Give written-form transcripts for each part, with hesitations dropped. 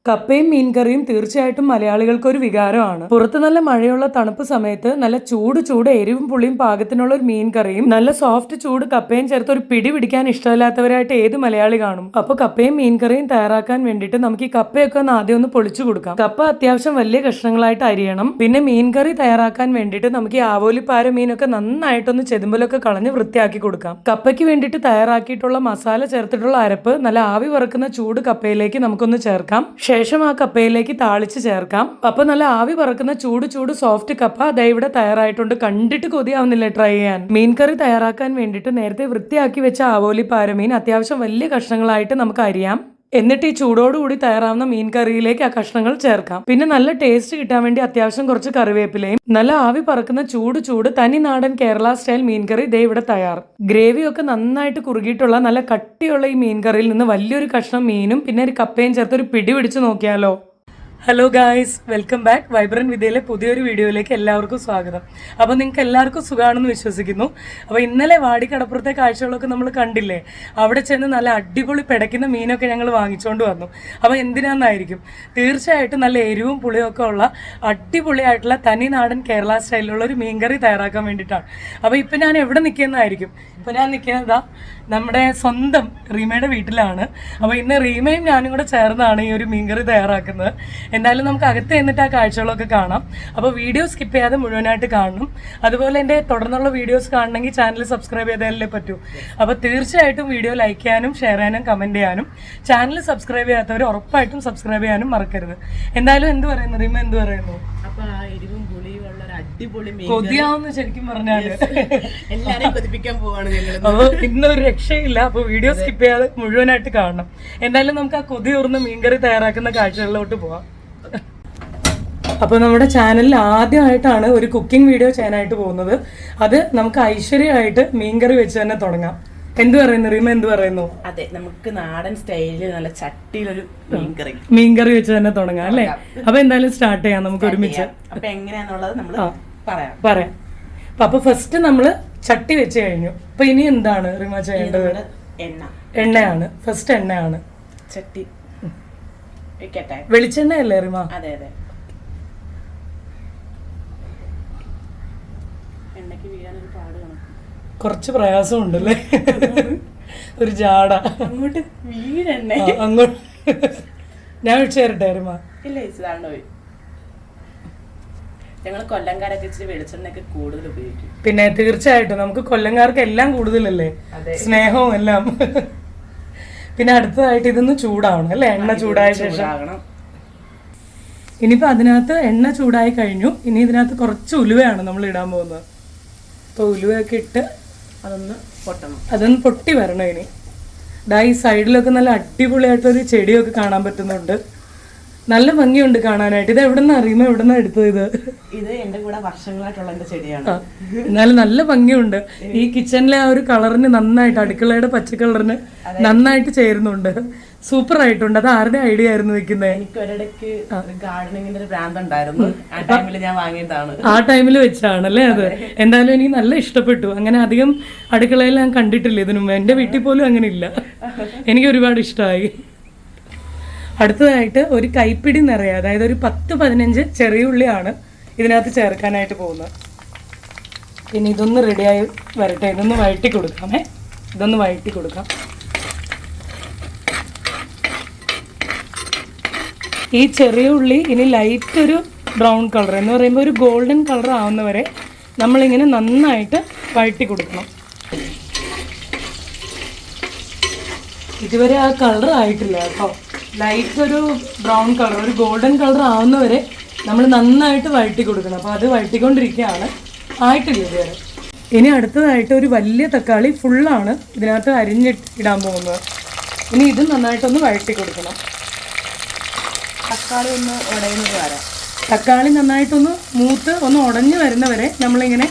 കപ്പയും മീൻകറിയും തീർച്ചയായിട്ടും മലയാളികൾക്ക് ഒരു വികാരമാണ്. പുറത്ത് നല്ല മഴയുള്ള തണുപ്പ് സമയത്ത് നല്ല ചൂട് എരിവും പുളിയും പാകത്തിനുള്ള ഒരു മീൻകറിയും നല്ല സോഫ്റ്റ് ചൂട് കപ്പയും ചേർത്ത് ഒരു പിടി പിടിക്കാൻ ഇഷ്ടമില്ലാത്തവരായിട്ട് ഏത് മലയാളി കാണും. അപ്പൊ കപ്പയും മീൻകറിയും തയ്യാറാക്കാൻ വേണ്ടിയിട്ട് നമുക്ക് ഈ കപ്പയൊക്കെ ആദ്യം ഒന്ന് പൊളിച്ചു കൊടുക്കാം. കപ്പ അത്യാവശ്യം വലിയ കഷ്ണങ്ങളായിട്ട് അരിയണം. പിന്നെ മീൻകറി തയ്യാറാക്കാൻ വേണ്ടിയിട്ട് നമുക്ക് ഈ ആവോലിപ്പാര മീനൊക്കെ നന്നായിട്ടൊന്ന് ചെതുമ്പലൊക്കെ കളഞ്ഞ് വൃത്തിയാക്കി കൊടുക്കാം. കപ്പയ്ക്ക് വേണ്ടിയിട്ട് തയ്യാറാക്കിയിട്ടുള്ള മസാല ചേർത്തിട്ടുള്ള അരപ്പ് നല്ല ആവി വറക്കുന്ന ചൂട് കപ്പയിലേക്ക് നമുക്കൊന്ന് ചേർക്കാം. ശേഷം ആ കപ്പയിലേക്ക് താളിച്ച് ചേർക്കാം. അപ്പൊ നല്ല ആവി പറക്കുന്ന ചൂട് സോഫ്റ്റ് കപ്പ ദേ ഇവിടെ തയ്യാറായിട്ടുണ്ട്. കണ്ടിട്ട് കൊതിയാവുന്നില്ലേ ട്രൈ ചെയ്യാൻ. മീൻകറി തയ്യാറാക്കാൻ വേണ്ടിയിട്ട് നേരത്തെ വൃത്തിയാക്കി വെച്ച ആവോലി പാരമീൻ അത്യാവശ്യം വലിയ കഷ്ണങ്ങളായിട്ട് നമുക്ക് അരിയാം. എന്നിട്ട് ഈ ചൂടോടുകൂടി തയ്യാറാവുന്ന മീൻ കറിയിലേക്ക് ആ കഷ്ണങ്ങൾ ചേർക്കാം. പിന്നെ നല്ല ടേസ്റ്റ് കിട്ടാൻ വേണ്ടി അത്യാവശ്യം കുറച്ച് കറിവേപ്പിലയും നല്ല ആവി പറക്കുന്ന ചൂട് തനി നാടൻ കേരള സ്റ്റൈൽ മീൻകറി ദേ ഇവിടെ തയ്യാർ. ഗ്രേവിയൊക്കെ നന്നായിട്ട് കുറുകിയിട്ടുള്ള നല്ല കട്ടിയുള്ള ഈ മീൻകറിയിൽ നിന്ന് വലിയൊരു കഷ്ണം മീനും പിന്നെ ഒരു കപ്പയും ചേർത്ത് ഒരു പിടി പിടിച്ച് നോക്കിയാലോ. Hello guys, welcome back. Vibrant വിദ്യയിലെ പുതിയൊരു വീഡിയോയിലേക്ക് എല്ലാവർക്കും സ്വാഗതം. അപ്പോൾ നിങ്ങൾക്ക് എല്ലാവർക്കും സുഖമാണെന്ന് വിശ്വസിക്കുന്നു. അപ്പോൾ ഇന്നലെ വാടിക്കടപ്പുറത്തെ കാഴ്ചകളൊക്കെ നമ്മൾ കണ്ടില്ലേ. അവിടെ ചെന്ന് നല്ല അടിപൊളി പിടയ്ക്കുന്ന മീനൊക്കെ ഞങ്ങൾ വാങ്ങിച്ചുകൊണ്ട് വന്നു. അപ്പോൾ എന്തിനാന്നായിരിക്കും, തീർച്ചയായിട്ടും നല്ല എരിവും പുളിയൊക്കെ ഉള്ള അടിപൊളിയായിട്ടുള്ള തനി നാടൻ കേരള സ്റ്റൈലിലുള്ള ഒരു മീൻകറി തയ്യാറാക്കാൻ വേണ്ടിയിട്ടാണ്. അപ്പോൾ ഇപ്പം ഞാൻ എവിടെ നിൽക്കുന്നതായിരിക്കും, ഇപ്പം ഞാൻ നിൽക്കുന്നതാ നമ്മുടെ സ്വന്തം റീമയുടെ വീട്ടിലാണ്. അപ്പോൾ ഇന്ന് റീമയും ഞാനും കൂടെ ചേർന്നാണ് ഈ ഒരു മീൻകറി തയ്യാറാക്കുന്നത്. എന്തായാലും നമുക്ക് അകത്ത് എന്നിട്ട് ആ കാഴ്ചകളൊക്കെ കാണാം. അപ്പോൾ വീഡിയോ സ്കിപ്പ് ചെയ്യാതെ മുഴുവനായിട്ട് കാണണം. അതുപോലെ എൻ്റെ തുടർന്നുള്ള വീഡിയോസ് കാണണമെങ്കിൽ ചാനൽ സബ്സ്ക്രൈബ് ചെയ്താലേ പറ്റൂ. അപ്പോൾ തീർച്ചയായിട്ടും വീഡിയോ ലൈക്ക് ചെയ്യാനും ഷെയർ ചെയ്യാനും കമൻറ്റ് ചെയ്യാനും ചാനൽ സബ്സ്ക്രൈബ് ചെയ്യാത്തവർ ഉറപ്പായിട്ടും സബ്സ്ക്രൈബ് ചെയ്യാനും മറക്കരുത്. എന്തായാലും എന്ത് പറയുന്നു റീമ, എന്ത് പറയുന്നു? കൊതിയാവുന്ന ശരിക്കും പറഞ്ഞാല് എല്ലാരെയും കൊതിപ്പിക്കാൻ പോവാണ് ഞങ്ങൾ. അപ്പൊ ഇന്നൊരു രക്ഷയില്ല. അപ്പൊ വീഡിയോ സ്കിപ്പ് ചെയ്യാതെ മുഴുവനായിട്ട് കാണണം. എന്തായാലും നമുക്ക് ആ കൊതി ഊർന്ന മീൻകറി തയ്യാറാക്കുന്ന കാഴ്ചകളിലോട്ട് പോവാം. അപ്പൊ നമ്മുടെ ചാനലിൽ ആദ്യമായിട്ടാണ് ഒരു കുക്കിംഗ് വീഡിയോ ചെയ്യാനായിട്ട് പോകുന്നത്. അത് നമുക്ക് ഐശ്വര്യമായിട്ട് മീൻകറി വെച്ച് തന്നെ തുടങ്ങാം. എന്ത് പറയുന്നു റീമ, എന്ത് പറയുന്നു? അതെ, നമുക്ക് നാടൻ സ്റ്റൈലിൽ നല്ല ചട്ടിയിലൊരു മീൻകറി വെച്ച് തന്നെ തുടങ്ങാം അല്ലേ? അപ്പൊ എന്തായാലും സ്റ്റാർട്ട് ചെയ്യാം നമുക്ക് ഒരുമിച്ച്. അപ്പൊ എങ്ങനെയാന്നുള്ളത് നമ്മൾ പറയാം. അപ്പൊ ഫസ്റ്റ് നമ്മള് ചട്ടി വെച്ച് കഴിഞ്ഞു. അപ്പൊ ഇനി എന്താണ് റീമ ചെയ്യേണ്ടത്? എണ്ണയാണ്. ഫസ്റ്റ് എണ്ണയാണ്. ചട്ടി വെളിച്ചെണ്ണയല്ലേ റീമ? അതെ അതെ. എണ്ണയ്ക്ക് വീഴാനൊരു പാട് കുറച്ച് പ്രയാസമുണ്ടല്ലേ, ഒരു ജാട. അങ്ങോട്ട് വീഴെണ്ണ അങ്ങോട്ട് ഞാൻ ഒഴിച്ചു തരട്ടെ റീമ? ഇല്ല, ഇതാണ് പോയി. ഞങ്ങൾ കൊല്ലംകാരൊക്കെ ഇച്ചിരി വെളിച്ചെണ്ണയൊക്കെ കൂടുതൽ ഉപയോഗിക്കും. പിന്നെ തീർച്ചയായിട്ടും നമുക്ക് കൊല്ലംകാർക്ക് എല്ലാം കൂടുതലല്ലേ, സ്നേഹവും എല്ലാം. പിന്നെ അടുത്തതായിട്ട് ഇതൊന്ന് ചൂടാവണം അല്ലേ? എണ്ണ ചൂടായ ശേഷം ഇനിയിപ്പോൾ അതിനകത്ത് എണ്ണ ചൂടായി കഴിഞ്ഞു. ഇനി ഇതിനകത്ത് കുറച്ച് ഉലുവയാണ് നമ്മൾ ഇടാൻ പോകുന്നത്. അപ്പോൾ ഉലുവയൊക്കെ ഇട്ട് അതൊന്ന് പൊട്ടി വരണം. ഇനി ഈ സൈഡിലൊക്കെ നല്ല അടിപൊളിയായിട്ടൊരു ചെടിയൊക്കെ കാണാൻ പറ്റുന്നുണ്ട്. നല്ല ഭംഗിയുണ്ട് കാണാനായിട്ട്. ഇത് എവിടെ നിന്ന് അറിയുമോ, എവിടെ നിന്നാണ് എടുത്തത്? ഇത് എന്റെ കൂടെ വർഷങ്ങളായിട്ടുള്ള എന്റെ ചെടിയാണ്. എന്നാലും നല്ല ഭംഗിയുണ്ട്. ഈ കിച്ചണിലെ ആ ഒരു കളറിന് നന്നായിട്ട്, അടുക്കളയുടെ പച്ച കളറിന് നന്നായിട്ട് ചേരുന്നുണ്ട്. സൂപ്പർ ആയിട്ടുണ്ട്. അത് ആരുടെ ഐഡിയ ആയിരുന്നു വെക്കുന്നത്? എനിക്ക് ഒരിടയ്ക്ക് ഗാർഡനിങ്ങിന്റെ ഒരു ഭ്രാന്ത് ഉണ്ടായിരുന്നു. ആ ടൈമിൽ ഞാൻ വാങ്ങിയതാണ്. ആ ടൈമിൽ വെച്ചാണല്ലേ അത്? എന്തായാലും എനിക്ക് നല്ല ഇഷ്ടപ്പെട്ടു. അങ്ങനെ അധികം അടുക്കളയിൽ ഞാൻ കണ്ടിട്ടില്ല ഇതിനു മുമ്പ്. എന്റെ വീട്ടിൽ പോലും അങ്ങനെ ഇല്ല. എനിക്ക് ഒരുപാട് ഇഷ്ടമായി. അടുത്തതായിട്ട് ഒരു കൈപ്പിടി നിറയെ, അതായത് ഒരു 10-15 ചെറിയ ഉള്ളിയാണ് ഇതിനകത്ത് ചേർക്കാനായിട്ട് പോകുന്നത്. പിന്നെ ഇതൊന്ന് റെഡിയായി വരട്ടെ. ഇതൊന്ന് വഴറ്റി കൊടുക്കാമേ. ഇതൊന്ന് വഴറ്റി കൊടുക്കാം. ഈ ചെറിയ ഉള്ളി ഇനി ലൈറ്റ് ഒരു ബ്രൗൺ കളർ എന്ന് പറയുമ്പോൾ ഒരു ഗോൾഡൻ കളർ ആവുന്നവരെ നമ്മളിങ്ങനെ നന്നായിട്ട് വഴറ്റി കൊടുക്കണം. ഇതുവരെ ആ കളർ ആയിട്ടില്ല കേട്ടോ. ലൈറ്റ് ഒരു ബ്രൗൺ കളർ, ഒരു ഗോൾഡൻ കളർ ആവുന്നവരെ നമ്മൾ നന്നായിട്ട് വഴറ്റി കൊടുക്കണം. അപ്പോൾ അത് വഴറ്റിക്കൊണ്ടിരിക്കുകയാണ്, ആയിട്ടില്ല ഇതുവരെ. ഇനി അടുത്തതായിട്ട് ഒരു വലിയ തക്കാളി ഫുള്ളാണ് ഇതിനകത്ത് അരിഞ്ഞിടാൻ പോകുന്നത്. ഇനി ഇത് നന്നായിട്ടൊന്ന് വഴറ്റി കൊടുക്കണം. തക്കാളി ഒന്ന് ഉടയുന്നത് വരാം. തക്കാളി നന്നായിട്ടൊന്ന് മൂത്ത് ഒന്ന് ഉടഞ്ഞു വരുന്നവരെ നമ്മളിങ്ങനെ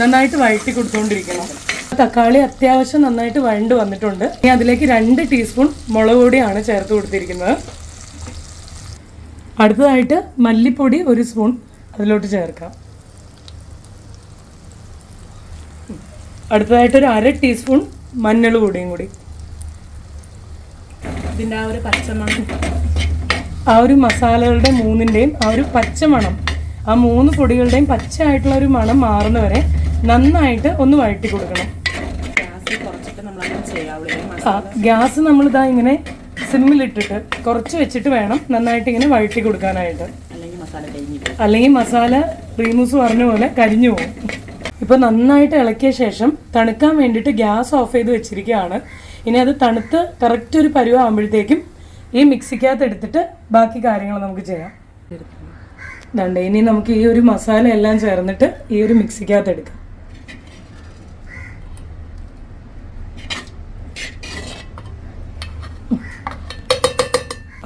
നന്നായിട്ട് വഴറ്റി കൊടുത്തുകൊണ്ടിരിക്കണം. തക്കാളി അത്യാവശ്യം നന്നായിട്ട് വഴണ്ട് വന്നിട്ടുണ്ട്. ഇനി അതിലേക്ക് 2 ടീസ്പൂൺ മുളക് പൊടിയാണ് ചേർത്ത് കൊടുത്തിരിക്കുന്നത്. അടുത്തതായിട്ട് മല്ലിപ്പൊടി 1 സ്പൂൺ അതിലോട്ട് ചേർക്കാം. അടുത്തതായിട്ട് ഒരു 1/2 ടീസ്പൂൺ മഞ്ഞൾ പൊടിയും കൂടി. ഇതിൻ്റെ ആ ഒരു പച്ചമണം ആ ഒരു മസാലകളുടെ മൂന്നിൻ്റെയും ആ ഒരു പച്ചമണം, ആ 3 പൊടികളുടെയും പച്ചയായിട്ടുള്ള ഒരു മണം മാറുന്ന വരെ നന്നായിട്ട് ഒന്ന് വഴറ്റി കൊടുക്കണം. ഗ്യാസ് നമ്മളിതാ ഇങ്ങനെ സിമ്മിലിട്ടിട്ട് കുറച്ച് വെച്ചിട്ട് വേണം നന്നായിട്ട് ഇങ്ങനെ വഴറ്റി കൊടുക്കാനായിട്ട്, അല്ലെങ്കിൽ മസാല റീമൂസ് പറഞ്ഞ പോലെ കരിഞ്ഞു പോകും. ഇപ്പോൾ നന്നായിട്ട് ഇളക്കിയ ശേഷം തണുക്കാൻ വേണ്ടിയിട്ട് ഗ്യാസ് ഓഫ് ചെയ്ത് വെച്ചിരിക്കുകയാണ്. ഇനി അത് തണുത്ത് കറക്റ്റ് ഒരു പരുവം ആകുമ്പോഴത്തേക്കും ഈ മിക്സിക്കകത്ത് എടുത്തിട്ട് ബാക്കി കാര്യങ്ങൾ നമുക്ക് ചെയ്യാം. ഇതുണ്ട്, ഇനി നമുക്ക് ഈ ഒരു മസാല എല്ലാം ചേർന്നിട്ട് ഈ ഒരു മിക്സിക്കകത്ത് എടുക്കാം.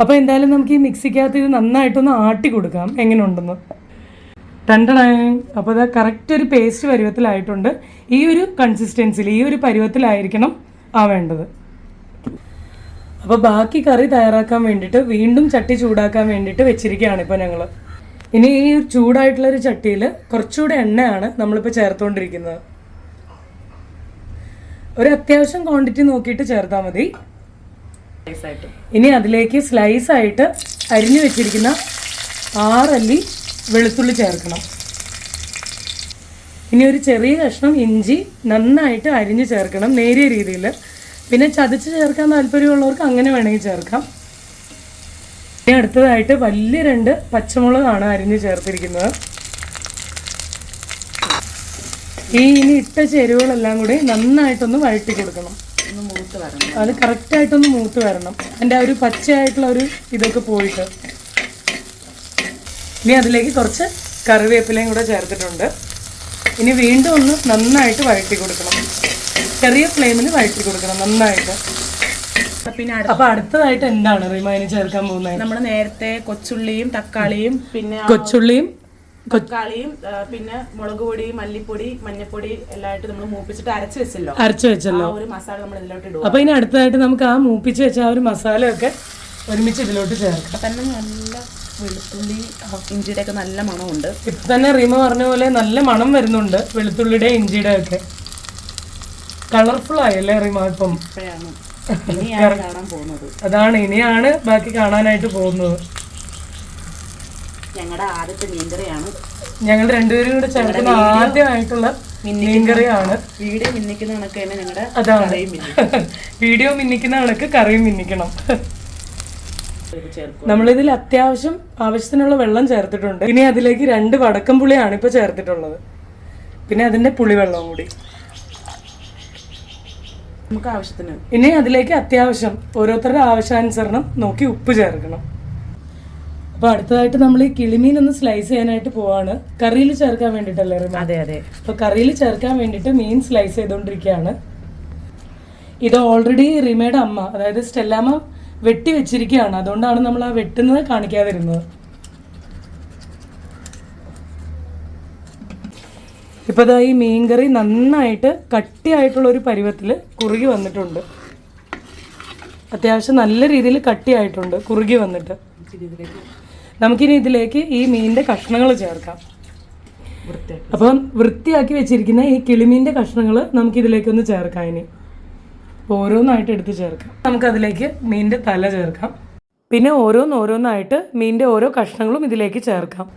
അപ്പോൾ എന്തായാലും നമുക്ക് ഈ മിക്സിക്കകത്ത് ഇത് നന്നായിട്ടൊന്ന് ആട്ടി കൊടുക്കാം എങ്ങനെ ഉണ്ടെന്ന്. അപ്പോൾ അത് കറക്റ്റ് ഒരു പേസ്റ്റ് പരുവത്തിലായിട്ടുണ്ട്. ഈ ഒരു കൺസിസ്റ്റൻസിയിൽ, ഈ ഒരു പരുവത്തിലായിരിക്കണം ആവേണ്ടത്. അപ്പോൾ ബാക്കി കറി തയ്യാറാക്കാൻ വേണ്ടിയിട്ട് വീണ്ടും ചട്ടി ചൂടാക്കാൻ വേണ്ടിയിട്ട് വെച്ചിരിക്കുകയാണ് ഇപ്പോൾ ഞങ്ങൾ. ഇനി ഈ ചൂടായിട്ടുള്ളൊരു ചട്ടിയിൽ കുറച്ചുകൂടെ എണ്ണയാണ് നമ്മളിപ്പോൾ ചേർത്തുകൊണ്ടിരിക്കുന്നത്. ഒരു അത്യാവശ്യം ക്വാണ്ടിറ്റി നോക്കിയിട്ട് ചേർത്താൽ മതി. ഇനി അതിലേക്ക് സ്ലൈസ് ആയിട്ട് അരിഞ്ഞു വെച്ചിരിക്കുന്ന 6 അല്ലി വെളുത്തുള്ളി ചേർക്കണം. ഇനി ഒരു ചെറിയ കഷ്ണം ഇഞ്ചി നന്നായിട്ട് അരിഞ്ഞ് ചേർക്കണം, നേരിയ രീതിയിൽ. പിന്നെ ചതച്ച് ചേർക്കാൻ താല്പര്യമുള്ളവർക്ക് അങ്ങനെ വേണമെങ്കിൽ ചേർക്കാം. ഇനി അടുത്തതായിട്ട് വലിയ 2 പച്ചമുളകാണ് അരിഞ്ഞ് ചേർത്തിരിക്കുന്നത്. ഇനി ഇട്ട ചേരുവകളെല്ലാം കൂടി നന്നായിട്ടൊന്ന് വഴറ്റി കൊടുക്കണം. അത് കറക്റ്റായിട്ടൊന്ന് മൂത്ത് വരണം, അതിൻ്റെ ആ ഒരു പച്ചയായിട്ടുള്ള ഒരു ഇതൊക്കെ പോയിട്ട്. ഇനി അതിലേക്ക് കുറച്ച് കറിവേപ്പിലയും കൂടെ ചേർത്തിട്ടുണ്ട്. ഇനി വീണ്ടും ഒന്ന് നന്നായിട്ട് വഴറ്റി കൊടുക്കണം, ചെറിയ ഫ്ലെയിമിൽ വഴറ്റി കൊടുക്കണം നന്നായിട്ട്. പിന്നെ അപ്പൊ അടുത്തതായിട്ട് എന്താണ് റീമ ഇനി ചേർക്കാൻ പോകുന്നത്? നമ്മൾ നേരത്തെ കൊച്ചുള്ളിയും തക്കാളിയും തക്കാളിയും പിന്നെ മുളക് പൊടി, മല്ലിപ്പൊടി, മഞ്ഞപ്പൊടി എല്ലായിട്ട് നമ്മൾ മൂപ്പിച്ചിട്ട് അരച്ച് വെച്ചല്ലോ. ഒരു മസാല നമ്മൾ ഇതിലോട്ട് ഇടുക. അപ്പൊ ഇനി അടുത്തതായിട്ട് നമുക്ക് ആ മൂപ്പിച്ച് വെച്ച ആ ഒരു മസാല ഒക്കെ ഒരുമിച്ച് ഇതിലോട്ട് ചേർക്കാം. തന്നെ നല്ല വെളുത്തുള്ളി ഇഞ്ചിയുടെ ഒക്കെ നല്ല മണമുണ്ട്. ഇപ്പൊ തന്നെ റീമ പറഞ്ഞ പോലെ നല്ല മണം വരുന്നുണ്ട് വെളുത്തുള്ളിയുടെ ഇഞ്ചിയുടെ ഒക്കെ. കളർഫുൾ ആയല്ലേ റീമ? ഇപ്പം കാണാൻ പോകുന്നത് അതാണ്, ഇനിയാണ് ബാക്കി കാണാനായിട്ട് പോകുന്നത്. ഞങ്ങളുടെ ആദ്യത്തെ മീൻകറിയാണ്. ഞങ്ങൾ രണ്ടുപേരും കൂടെ ചേർക്കുന്ന ആദ്യമായിട്ടുള്ള മീൻകറിയാണ്. വീഡിയോ മിന്നിക്കുന്ന കണക്ക് തന്നെ ഞങ്ങളുടെ അതാണ്, വീഡിയോ മിന്നിക്കുന്ന കണക്ക് കറിയും മിന്നിക്കണം. നമ്മളിതിൽ അത്യാവശ്യം ആവശ്യത്തിനുള്ള വെള്ളം ചേർത്തിട്ടുണ്ട്. ഇനി അതിലേക്ക് 2 വടക്കംപുളിയാണ് ഇപ്പൊ ചേർത്തിട്ടുള്ളത്. പിന്നെ അതിന്റെ പുളിവെള്ളവും കൂടി നമുക്ക് ആവശ്യത്തിന്. ഇനി അതിലേക്ക് അത്യാവശ്യം ഓരോരുത്തരുടെ ആവശ്യാനുസരണം നോക്കി ഉപ്പ് ചേർക്കണം. അപ്പോൾ അടുത്തതായിട്ട് നമ്മൾ ഈ കിളിമീൻ ഒന്ന് സ്ലൈസ് ചെയ്യാനായിട്ട് പോവാണ്. കറിയിൽ ചേർക്കാൻ വേണ്ടിയിട്ടല്ലേ റിമ? അതെ. അപ്പോൾ കറിയിൽ ചേർക്കാൻ വേണ്ടിയിട്ട് മീൻ സ്ലൈസ് ചെയ്തുകൊണ്ടിരിക്കുകയാണ്. ഇത് ഓൾറെഡി റിമയുടെ അമ്മ, അതായത് സ്റ്റെല്ലാമ്മ വെട്ടി വെച്ചിരിക്കുകയാണ്. അതുകൊണ്ടാണ് നമ്മൾ ആ വെട്ടുന്നത് കാണിക്കാതിരുന്നത്. ഇപ്പോൾ ഇതാ ഈ മീൻകറി നന്നായിട്ട് കട്ടിയായിട്ടുള്ള ഒരു പരുവത്തിൽ കുറുകി വന്നിട്ടുണ്ട്. അത്യാവശ്യം നല്ല രീതിയിൽ കട്ടിയായിട്ടുണ്ട്, കുറുകി വന്നിട്ട്. നമുക്കിനി ഇതിലേക്ക് ഈ മീനിൻ്റെ കഷ്ണങ്ങൾ ചേർക്കാം. അപ്പം വൃത്തിയാക്കി വെച്ചിരിക്കുന്ന ഈ കിളിമീൻ്റെ കഷ്ണങ്ങൾ നമുക്കിതിലേക്കൊന്ന് ചേർക്കാം. ഇനി ഓരോന്നായിട്ട് എടുത്ത് ചേർക്കാം. നമുക്കതിലേക്ക് മീനിൻ്റെ തല ചേർക്കാം. പിന്നെ ഓരോന്നായിട്ട് മീനിൻ്റെ ഓരോ കഷ്ണങ്ങളും ഇതിലേക്ക് ചേർക്കാം.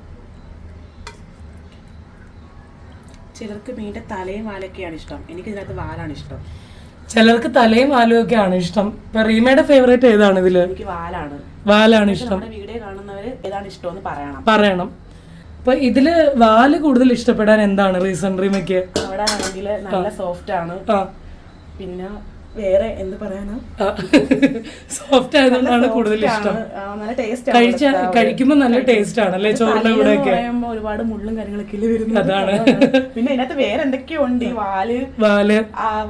ചിലർക്ക് മീനിൻ്റെ തലയും വാലൊക്കെയാണ് ഇഷ്ടം, എനിക്ക് ഇതിനകത്ത് വാലാണ് ഇഷ്ടം. ചിലർക്ക് തലയും വാലും ഒക്കെയാണ് ഇഷ്ടം. ഇപ്പൊ റീമയുടെ ഫേവറേറ്റ് ഏതാണ് ഇതില്? എനിക്ക് വാലാണ് ഇഷ്ടം. വീഡിയോ കാണുന്നവര് ഏതാണ് ഇഷ്ടം പറയണം. അപ്പൊ ഇതില് വാല് കൂടുതൽ ഇഷ്ടപ്പെടാൻ എന്താണ് റീസൺ റീമയ്ക്ക്? അവിടെ ആണെങ്കിൽ നല്ല സോഫ്റ്റ് ആണ്. പിന്നെ വേറെ എന്ത് പറയാനാ, സോഫ്റ്റ് ആയതുകൊണ്ടാണ് കൂടുതൽ ഇഷ്ടം. കഴിക്കുമ്പോ നല്ല ടേസ്റ്റ് ആണ് അല്ലേ? ചോറിന്റെ കൂടെ ഒക്കെ ഒരുപാട് മുള്ളും കാര്യങ്ങളൊക്കെ വരുന്നത്. അതാണ്. പിന്നെ ഇതിനകത്ത് വേറെ എന്തൊക്കെയോ ഉണ്ട്. ഈ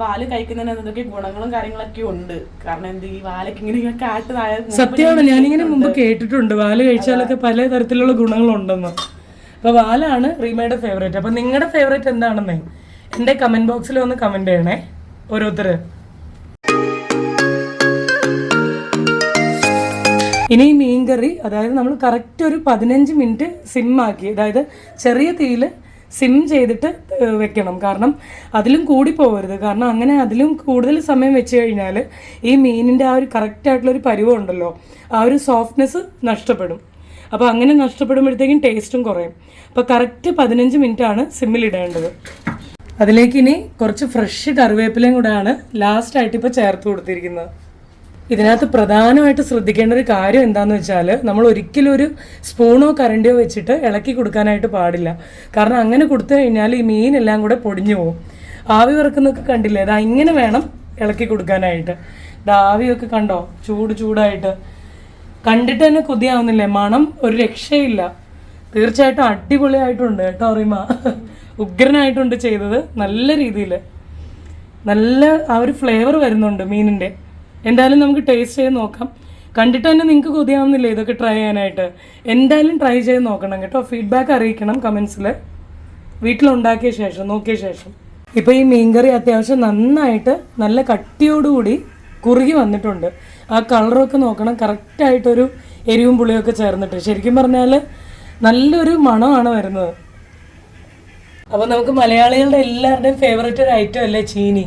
വാല് കഴിക്കുന്നതിന് എന്തൊക്കെ ഗുണങ്ങളും കാര്യങ്ങളൊക്കെ ഉണ്ട്. കാരണം എന്ത്, ഈ വാലൊക്കെ ഇങ്ങനെ കാട്ടുതായ സത്യമാണ്. ഞാനിങ്ങനെ മുമ്പ് കേട്ടിട്ടുണ്ട് വാല് കഴിച്ചാലൊക്കെ പല തരത്തിലുള്ള ഗുണങ്ങളുണ്ടെന്ന്. അപ്പൊ വാലാണ് റീമയുടെ ഫേവറേറ്റ്. അപ്പൊ നിങ്ങളുടെ ഫേവറേറ്റ് എന്താണെന്നേ എന്റെ കമന്റ് ബോക്സിൽ ഒന്ന് കമന്റ് ചെയ്യണേ ഓരോരുത്തര്. ഇനി ഈ മീൻകറി, അതായത് നമ്മൾ കറക്റ്റ് ഒരു 15 മിനിറ്റ് സിമ്മാക്കി, അതായത് ചെറിയ തീയിൽ സിം ചെയ്തിട്ട് വെക്കണം. കാരണം അതിലും കൂടി പോകരുത്. കാരണം അങ്ങനെ അതിലും കൂടുതൽ സമയം വെച്ച് കഴിഞ്ഞാൽ ഈ മീനിൻ്റെ ആ ഒരു കറക്റ്റായിട്ടുള്ളൊരു പരുവം ഉണ്ടല്ലോ, ആ ഒരു സോഫ്റ്റ്നെസ് നഷ്ടപ്പെടും. അപ്പോൾ അങ്ങനെ നഷ്ടപ്പെടുമ്പോഴത്തേക്കും ടേസ്റ്റും കുറയും. അപ്പോൾ കറക്റ്റ് 15 മിനിറ്റാണ് സിമ്മിലിടേണ്ടത്. അതിലേക്ക് ഇനി കുറച്ച് ഫ്രഷ് കറിവേപ്പിലയും കൂടെയാണ് ലാസ്റ്റായിട്ട് ഇപ്പോൾ ചേർത്ത് കൊടുത്തിരിക്കുന്നത്. ഇതിനകത്ത് പ്രധാനമായിട്ട് ശ്രദ്ധിക്കേണ്ട ഒരു കാര്യം എന്താണെന്ന് വെച്ചാൽ നമ്മൾ ഒരിക്കലും ഒരു സ്പൂണോ കരണ്ടിയോ വെച്ചിട്ട് ഇളക്കി കൊടുക്കാനായിട്ട് പാടില്ല. കാരണം അങ്ങനെ കൊടുത്തു കഴിഞ്ഞാൽ ഈ മീനെല്ലാം കൂടെ പൊടിഞ്ഞു പോകും. ആവി വറക്കുന്നൊക്കെ കണ്ടില്ലേ, അതാ ഇങ്ങനെ വേണം ഇളക്കി കൊടുക്കാനായിട്ട്. ഇത് ആവിയൊക്കെ കണ്ടോ, ചൂടായിട്ട് കണ്ടിട്ട് തന്നെ കൊതിയാവുന്നില്ലേ? മണം ഒരു രക്ഷയില്ല. തീർച്ചയായിട്ടും അടിപൊളിയായിട്ടുണ്ട് കേട്ടോ റീമ, ഉഗ്രനായിട്ടുണ്ട് ചെയ്തത്. നല്ല രീതിയിൽ നല്ല ആ ഒരു ഫ്ലേവർ വരുന്നുണ്ട് മീനിൻ്റെ. എന്തായാലും നമുക്ക് ടേസ്റ്റ് ചെയ്ത് നോക്കാം. കണ്ടിട്ട് തന്നെ നിങ്ങൾക്ക് കൊതിയാവുന്നില്ലേ ഇതൊക്കെ ട്രൈ ചെയ്യാനായിട്ട്? എന്തായാലും ട്രൈ ചെയ്ത് നോക്കണം കേട്ടോ. ഫീഡ്ബാക്ക് അറിയിക്കണം കമൻസിൽ, വീട്ടിലുണ്ടാക്കിയ ശേഷം, നോക്കിയ ശേഷം. ഇപ്പോൾ ഈ മീൻകറി അത്യാവശ്യം നന്നായിട്ട് നല്ല കട്ടിയോടുകൂടി കുറുകി വന്നിട്ടുണ്ട്. ആ കളറൊക്കെ നോക്കണം, കറക്റ്റായിട്ടൊരു എരിവും പുളിയൊക്കെ ചേർന്നിട്ട് ശരിക്കും പറഞ്ഞാൽ നല്ലൊരു മണമാണ് വരുന്നത്. അപ്പോൾ നമുക്ക് മലയാളികളുടെ എല്ലാവരുടെയും ഫേവറേറ്റ് ഒരു ഐറ്റം അല്ലേ ചീനി.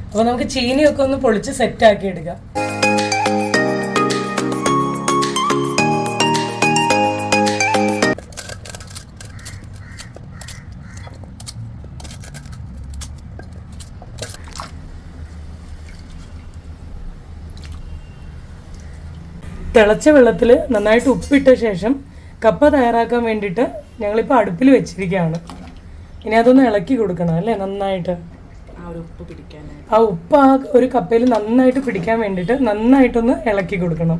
അപ്പോൾ നമുക്ക് ചീനിയൊക്കെ ഒന്ന് പൊളിച്ച് സെറ്റാക്കി എടുക്കാം. തിളച്ച വെള്ളത്തിൽ നന്നായിട്ട് ഉപ്പിട്ട ശേഷം കപ്പ തയ്യാറാക്കാൻ വേണ്ടിയിട്ട് ഞങ്ങളിപ്പോൾ അടുപ്പിൽ വെച്ചിരിക്കുകയാണ്. ഇനി അതൊന്ന് ഇളക്കി കൊടുക്കണം അല്ലേ നന്നായിട്ട്. ആ ഉപ്പ് ആ ഒരു കപ്പയിൽ നന്നായിട്ട് പിടിക്കാൻ വേണ്ടിയിട്ട് നന്നായിട്ടൊന്ന് ഇളക്കി കൊടുക്കണം.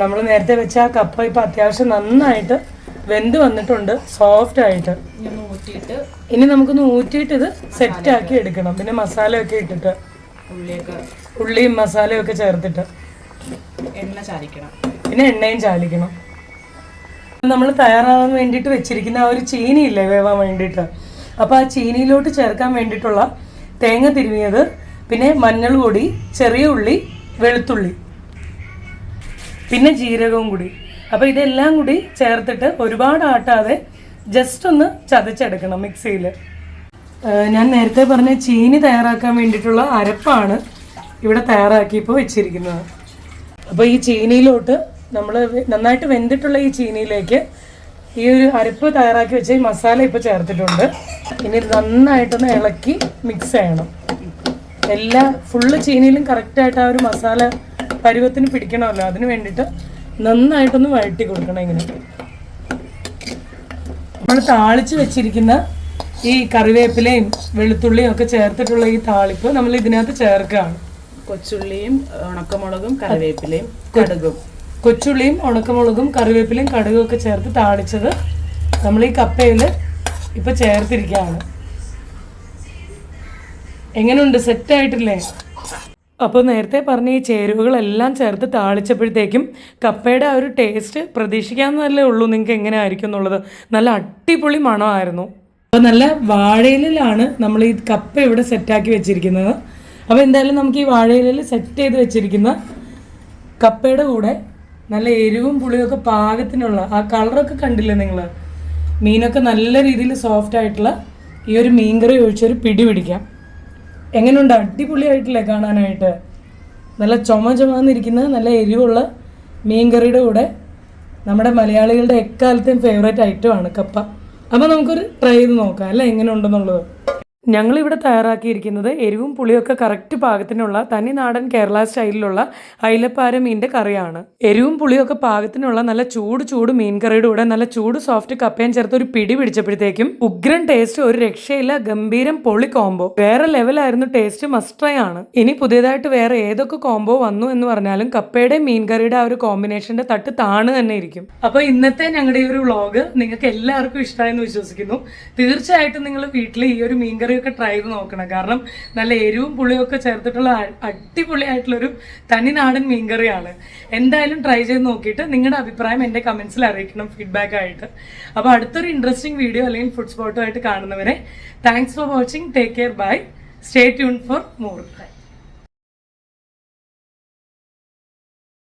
നമ്മൾ നേരത്തെ വെച്ച ആ കപ്പ ഇപ്പം അത്യാവശ്യം നന്നായിട്ട് വെന്ത് വന്നിട്ടുണ്ട്, സോഫ്റ്റ് ആയിട്ട്. ഇനി നമുക്കൊന്ന് ഊറ്റിയിട്ട് ഇത് സെറ്റാക്കി എടുക്കണം. പിന്നെ മസാലയൊക്കെ ഇട്ടിട്ട്, ഉള്ളിയും മസാലയും ഒക്കെ ചേർത്തിട്ട് പിന്നെ എണ്ണയും ചാലിക്കണം. നമ്മൾ തയ്യാറാകാൻ വേണ്ടിയിട്ട് വെച്ചിരിക്കുന്ന ആ ഒരു ചീനിയില്ലേ വേവാൻ വേണ്ടിയിട്ട്, അപ്പോൾ ആ ചീനിയിലോട്ട് ചേർക്കാൻ വേണ്ടിയിട്ടുള്ള തേങ്ങ തിരുമിയത്, പിന്നെ മഞ്ഞൾ പൊടി, ചെറിയ ഉള്ളി, വെളുത്തുള്ളി, പിന്നെ ജീരകവും കൂടി. അപ്പോൾ ഇതെല്ലാം കൂടി ചേർത്തിട്ട് ഒരുപാട് ആട്ടാതെ ജസ്റ്റ് ഒന്ന് ചതച്ചെടുക്കണം മിക്സിയിൽ. ഞാൻ നേരത്തെ പറഞ്ഞ ചീനി തയ്യാറാക്കാൻ വേണ്ടിയിട്ടുള്ള അരപ്പാണ് ഇവിടെ തയ്യാറാക്കിയപ്പോൾ വെച്ചിരിക്കുന്നത്. അപ്പോൾ ഈ ചീനിയിലോട്ട് നമ്മൾ നന്നായിട്ട് വെന്തിട്ടുള്ള ഈ ചീനിയിലേക്ക് ഈ ഒരു അരപ്പ് തയ്യാറാക്കി വെച്ച ഈ മസാല ഇപ്പോൾ ചേർത്തിട്ടുണ്ട്. ഇനി നന്നായിട്ടൊന്ന് ഇളക്കി മിക്സ് ചെയ്യണം. എല്ലാ ഫുള്ള് ചീനിയിലും കറക്റ്റായിട്ട് ആ ഒരു മസാല പരുവത്തിന് പിടിക്കണമല്ലോ, അതിന് വേണ്ടിയിട്ട് നന്നായിട്ടൊന്ന് വഴറ്റി കൊടുക്കണം. ഇങ്ങനെ നമ്മൾ താളിച്ച് വെച്ചിരിക്കുന്ന ഈ കറിവേപ്പിലയും വെളുത്തുള്ളിയും ഒക്കെ ചേർത്തിട്ടുള്ള ഈ താളിപ്പ് നമ്മൾ ഇതിനകത്ത് ചേർക്കുകയാണ്. കൊച്ചുള്ളിയും ഉണക്കമുളകും കറിവേപ്പിലയും കടുകും, കൊച്ചുള്ളിയും ഉണക്കമുളകും കറിവേപ്പിലയും കടുകും ഒക്കെ ചേർത്ത് താളിച്ചത് നമ്മൾ ഈ കപ്പയിൽ ഇപ്പം ചേർത്തിരിക്കുകയാണ്. എങ്ങനെയുണ്ട്, സെറ്റായിട്ടില്ലേ? അപ്പോൾ നേരത്തെ പറഞ്ഞ ഈ ചേരുവകളെല്ലാം ചേർത്ത് താളിച്ചപ്പോഴത്തേക്കും കപ്പയുടെ ആ ഒരു ടേസ്റ്റ് പ്രതീക്ഷിക്കാവുന്നതല്ലേ ഉള്ളൂ നിങ്ങൾക്ക് എങ്ങനെ ആയിരിക്കും എന്നുള്ളത്. നല്ല അടിപൊളി മണമായിരുന്നു. അപ്പോൾ നല്ല വാഴയിലാണ് നമ്മൾ ഈ കപ്പ ഇവിടെ സെറ്റാക്കി വെച്ചിരിക്കുന്നത്. അപ്പോൾ എന്തായാലും നമുക്ക് ഈ വാഴയിലയിൽ സെറ്റ് ചെയ്ത് വെച്ചിരിക്കുന്ന കപ്പയുടെ കൂടെ നല്ല എരിവും പുളിയൊക്കെ പാകത്തിനുള്ള ആ കളറൊക്കെ കണ്ടില്ലേ നിങ്ങൾ? മീനൊക്കെ നല്ല രീതിയിൽ സോഫ്റ്റ് ആയിട്ടുള്ള ഈ ഒരു മീൻകറി ഒഴിച്ചൊരു പിടി പിടിക്കാം. എങ്ങനെയുണ്ട്? അടിപൊളിയായിട്ടില്ലേ കാണാനായിട്ട്? നല്ല ചുമന്നിരിക്കുന്ന നല്ല എരിവുള്ള മീൻകറിയുടെ കൂടെ നമ്മുടെ മലയാളികളുടെ എക്കാലത്തെയും ഫേവറേറ്റ് ഐറ്റമാണ് കപ്പ. അപ്പോൾ നമുക്കൊരു ട്രൈ ചെയ്ത് നോക്കാം അല്ലേ എങ്ങനെയുണ്ടെന്നുള്ളത്. ഞങ്ങളിവിടെ തയ്യാറാക്കിയിരിക്കുന്നത് എരിവും പുളിയൊക്കെ കറക്റ്റ് പാകത്തിനുള്ള തനി നാടൻ കേരള സ്റ്റൈലിലുള്ള അയിലപ്പാര മീനിൻ്റെ കറിയാണ്. എരിവും പുളിയൊക്കെ പാകത്തിനുള്ള നല്ല ചൂട് മീൻ കറിയുടെ കൂടെ നല്ല ചൂട് സോഫ്റ്റ് കപ്പയും ചേർത്ത് ഒരു പിടി പിടിച്ചപ്പോഴത്തേക്കും ഉഗ്രൻ ടേസ്റ്റ്, ഒരു രക്ഷയില്ല, ഗംഭീരം പൊളി കോംബോ. വേറെ ലെവലായിരുന്നു ടേസ്റ്റ്, മസ്റ്റ് ട്രൈ ആണ്. ഇനി പുതിയതായിട്ട് വേറെ ഏതൊക്കെ കോംബോ വന്നു എന്ന് പറഞ്ഞാലും കപ്പയുടെ മീൻ കറിയുടെ ആ ഒരു കോമ്പിനേഷന്റെ തട്ട് താണ് തന്നെ ഇരിക്കും. അപ്പോൾ ഇന്നത്തെ ഞങ്ങളുടെ ഈ ഒരു വ്ളോഗ് നിങ്ങൾക്ക് എല്ലാവർക്കും ഇഷ്ടമായെന്ന് വിശ്വസിക്കുന്നു. തീർച്ചയായിട്ടും നിങ്ങൾ വീട്ടിൽ ഈ ഒരു മീൻ ഒക്കെ ട്രൈ ചെയ്ത് നോക്കണം. കാരണം നല്ല എരിവും പുളിയൊക്കെ ചേർത്തിട്ടുള്ള അടിപൊളിയായിട്ടുള്ളൊരു തനി നാടൻ മീൻകറിയാണ്. എന്തായാലും ട്രൈ ചെയ്ത് നോക്കിയിട്ട് നിങ്ങളുടെ അഭിപ്രായം എൻ്റെ കമൻസിൽ അറിയിക്കണം ഫീഡ്ബാക്ക് ആയിട്ട്. അപ്പോൾ അടുത്തൊരു ഇൻട്രസ്റ്റിംഗ് വീഡിയോ അല്ലെങ്കിൽ ഫുഡ് സ്പോട്ടുമായിട്ട് കാണുന്നവരെ thanks for watching. Take care, bye, stay tune for more.